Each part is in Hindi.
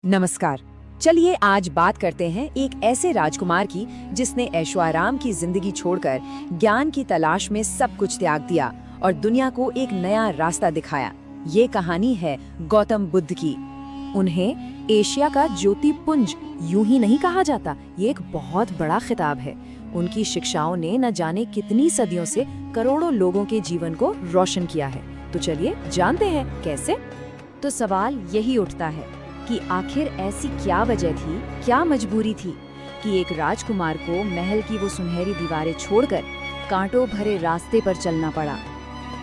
नमस्कार। चलिए आज बात करते हैं एक ऐसे राजकुमार की जिसने ऐशो-आराम की जिंदगी छोड़कर ज्ञान की तलाश में सब कुछ त्याग दिया और दुनिया को एक नया रास्ता दिखाया। ये कहानी है गौतम बुद्ध की। उन्हें एशिया का ज्योतिपुंज यूं ही नहीं कहा जाता, ये एक बहुत बड़ा खिताब है। उनकी शिक्षाओं ने न जाने कितनी सदियों से करोड़ों लोगों के जीवन को रोशन किया है। तो चलिए जानते हैं कैसे। तो सवाल यही उठता है कि आखिर ऐसी क्या वजह थी, क्या मजबूरी थी कि एक राजकुमार को महल की वो सुनहरी दीवारें छोड़कर कांटों भरे रास्ते पर चलना पड़ा।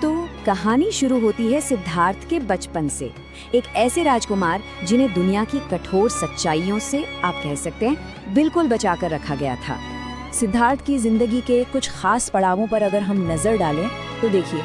तो कहानी शुरू होती है सिद्धार्थ के बचपन से, एक ऐसे राजकुमार जिन्हें दुनिया की कठोर सच्चाइयों से आप कह सकते हैं बिल्कुल बचाकर रखा गया था। सिद्धार्थ की जिंदगी के कुछ खास पड़ावों पर अगर हम नजर डालें तो देखिए,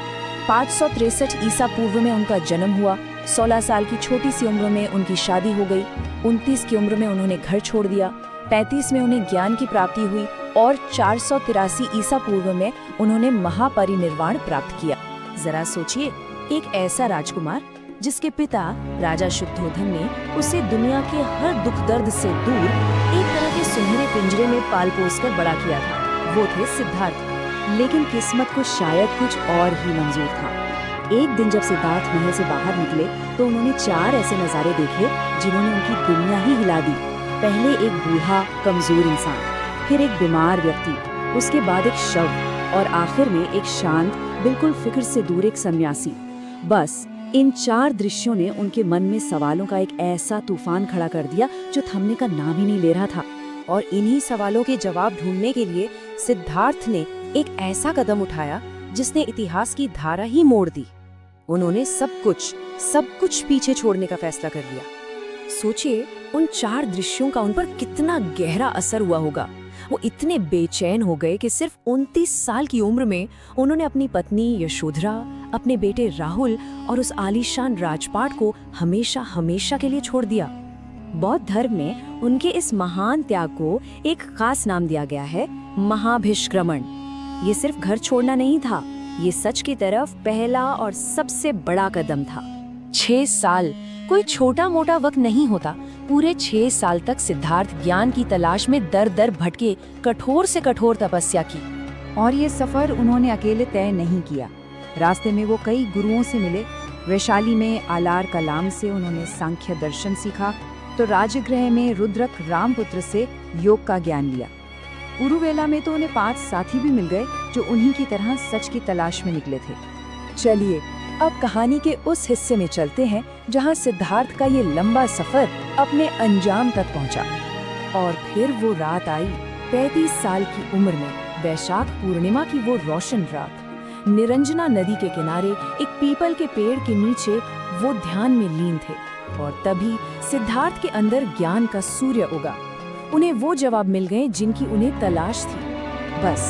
563 ईसा पूर्व में उनका जन्म हुआ। 16 साल की छोटी सी उम्र में उनकी शादी हो गई। 29 की उम्र में उन्होंने घर छोड़ दिया। 35 में उन्हें ज्ञान की प्राप्ति हुई और 483 ईसा पूर्व में उन्होंने महापरिनिर्वाण प्राप्त किया। जरा सोचिए, एक ऐसा राजकुमार जिसके पिता राजा शुद्धोधन ने उसे दुनिया के हर दुख दर्द से दूर एक तरह के सुनहरे पिंजरे में पाल पोस कर बड़ा किया था। वो थे सिद्धार्थ। लेकिन किस्मत को शायद कुछ और ही मंजूर था। एक दिन जब सिद्धार्थ महल से बाहर निकले तो उन्होंने 4 ऐसे नजारे देखे जिन्होंने उनकी दुनिया ही हिला दी। पहले एक बूढ़ा कमजोर इंसान, फिर एक बीमार व्यक्ति, उसके बाद एक शव और आखिर में एक शांत, बिल्कुल फिक्र से दूर एक सन्यासी। बस इन 4 दृश्यों ने उनके मन में सवालों का एक ऐसा तूफान खड़ा कर दिया जो थमने का नाम ही नहीं ले रहा था। और इन्हीं सवालों के जवाब ढूंढने के लिए सिद्धार्थ ने एक ऐसा कदम उठाया जिसने इतिहास की धारा ही मोड़ दी। उन्होंने सब कुछ पीछे छोड़ने का फैसला कर लिया। सोचिए, उन 4 दृश्यों का उन पर कितना गहरा असर हुआ होगा। वो इतने बेचैन हो गए कि सिर्फ 29 साल की उम्र में उन्होंने अपनी पत्नी यशोधरा, अपने बेटे राहुल और उस आलीशान राजपाट को हमेशा हमेशा के लिए छोड़ दिया। बौद्ध धर्म में उनके इस महान त्याग को एक खास नाम दिया गया है, महाभिष्क्रमण। ये सिर्फ घर छोड़ना नहीं था, ये सच की तरफ पहला और सबसे बड़ा कदम था। 6 साल कोई छोटा मोटा वक्त नहीं होता। पूरे 6 साल तक सिद्धार्थ ज्ञान की तलाश में दर दर भटके, कठोर से कठोर तपस्या की। और ये सफर उन्होंने अकेले तय नहीं किया। रास्ते में वो कई गुरुओं से मिले। वैशाली में आलार कलाम से उन्होंने सांख्य दर्शन सीखा, तो राजगृह में रुद्रक रामपुत्र से योग का ज्ञान लिया। उरुवेला में तो उन्हें 5 साथी भी मिल गए जो उन्हीं की तरह सच की तलाश में निकले थे। चलिए अब कहानी के उस हिस्से में चलते हैं जहां सिद्धार्थ का ये लंबा सफर अपने अंजाम तक पहुंचा। और फिर वो रात आई, 35 साल की उम्र में, वैशाख पूर्णिमा की वो रोशन रात। निरंजना नदी के किनारे एक पीपल के पेड़ के नीचे वो ध्यान में लीन थे। और तभी सिद्धार्थ के अंदर ज्ञान का सूर्य उगा। उन्हें वो जवाब मिल गए जिनकी उन्हें तलाश थी। बस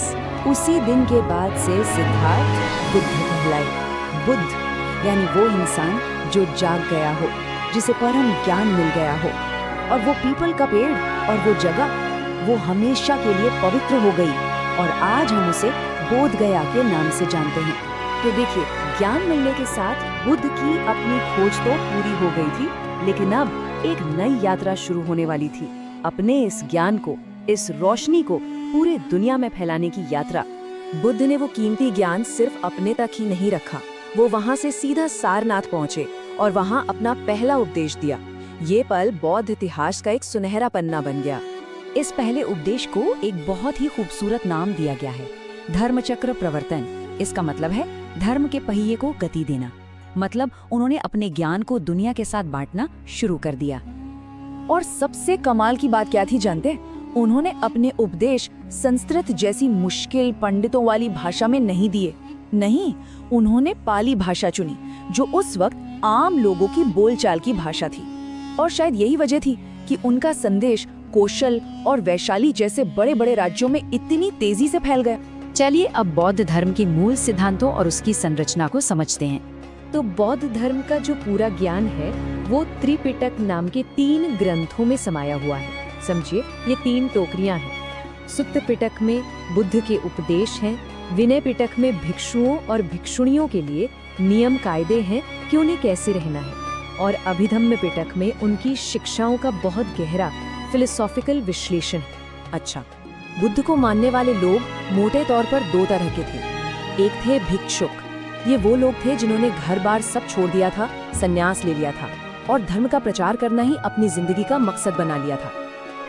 उसी दिन के बाद से सिद्धार्थ बुद्ध कहलाए। बुद्ध यानी वो इंसान जो जाग गया हो, जिसे परम ज्ञान मिल गया हो। और वो पीपल का पेड़ और वो जगह वो हमेशा के लिए पवित्र हो गई। और आज हम उसे बोध गया के नाम से जानते हैं। तो देखिए, ज्ञान मिलने के साथ बुद्ध की अपनी खोज तो पूरी हो गई थी, लेकिन अब एक नई यात्रा शुरू होने वाली थी। अपने इस ज्ञान को, इस रोशनी को पूरे दुनिया में फैलाने की यात्रा। बुद्ध ने वो कीमती ज्ञान सिर्फ अपने तक ही नहीं रखा, वो वहाँ से सीधा सारनाथ पहुँचे और वहाँ अपना पहला उपदेश दिया। ये पल बौद्ध इतिहास का एक सुनहरा पन्ना बन गया। इस पहले उपदेश को एक बहुत ही खूबसूरत नाम दिया गया है, धर्मचक्र प्रवर्तन। इसका मतलब है धर्म के पहिए को गति देना। मतलब उन्होंने अपने ज्ञान को दुनिया के साथ बांटना शुरू कर दिया। और सबसे कमाल की बात क्या थी जानते हैं? उन्होंने अपने उपदेश संस्कृत जैसी मुश्किल पंडितों वाली भाषा में नहीं दिए। नहीं, उन्होंने पाली भाषा चुनी, जो उस वक्त आम लोगों की बोलचाल की भाषा थी। और शायद यही वजह थी कि उनका संदेश कौशल और वैशाली जैसे बड़े बड़े राज्यों में इतनी तेजी से फैल गया। चलिए अब बौद्ध धर्म के मूल सिद्धांतों और उसकी संरचना को समझते हैं। तो बौद्ध धर्म का जो पूरा ज्ञान है वो त्रिपिटक नाम के 3 ग्रंथों में समाया हुआ है। समझिए, ये 3 टोकरियां हैं। सुत्त पिटक में बुद्ध के उपदेश हैं, विनय पिटक में भिक्षुओं और भिक्षुणियों के लिए नियम कायदे हैं कि उन्हें कैसे रहना है, और अभिधम्म पिटक में उनकी शिक्षाओं का बहुत गहरा फिलोसॉफिकल विश्लेषण है। अच्छा, बुद्ध को मानने वाले लोग मोटे तौर पर दो तरह के थे। एक थे भिक्षुक, ये वो लोग थे जिन्होंने घर बार सब छोड़ दिया था, संन्यास ले लिया था और धर्म का प्रचार करना ही अपनी जिंदगी का मकसद बना लिया था।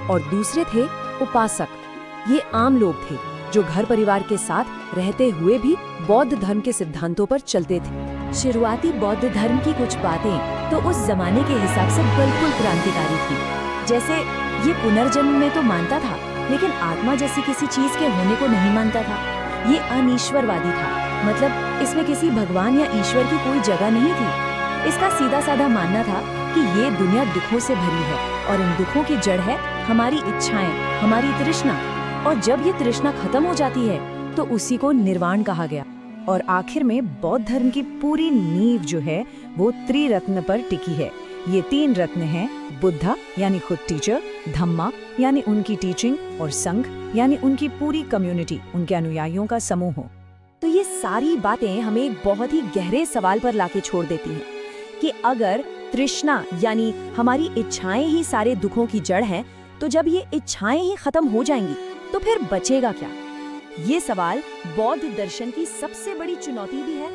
और दूसरे थे उपासक, ये आम लोग थे जो घर परिवार के साथ रहते हुए भी बौद्ध धर्म के सिद्धांतों पर चलते थे। शुरुआती बौद्ध धर्म की कुछ बातें तो उस जमाने के हिसाब से बिल्कुल क्रांतिकारी थी। जैसे ये पुनर्जन्म में तो मानता था, लेकिन आत्मा जैसी किसी चीज के होने को नहीं मानता था। ये अनीश्वरवादी था, मतलब इसमें किसी भगवान या ईश्वर की कोई जगह नहीं थी। इसका सीधा साधा मानना था कि ये दुनिया दुखों से भरी है और इन दुखों की जड़ है हमारी इच्छाएं, हमारी तृष्णा, और जब ये तृष्णा खत्म हो जाती है तो उसी को निर्वाण कहा गया। और आखिर में बौद्ध धर्म की पूरी नींव जो है वो त्रिरत्न पर टिकी है। ये 3 रत्न हैं, बुद्धा यानी खुद टीचर, धम्मा यानी उनकी टीचिंग, और संघ यानी उनकी पूरी कम्युनिटी, उनके अनुयायियों का समूह हो। तो ये सारी बातें हमें एक बहुत ही गहरे सवाल पर लाके छोड़ देती हैं कि अगर तृष्णा यानी हमारी इच्छाएं ही सारे दुखों की जड़ हैं, तो जब ये इच्छाएं ही खत्म हो जाएंगी तो फिर बचेगा क्या? ये सवाल बौद्ध दर्शन की सबसे बड़ी चुनौती भी है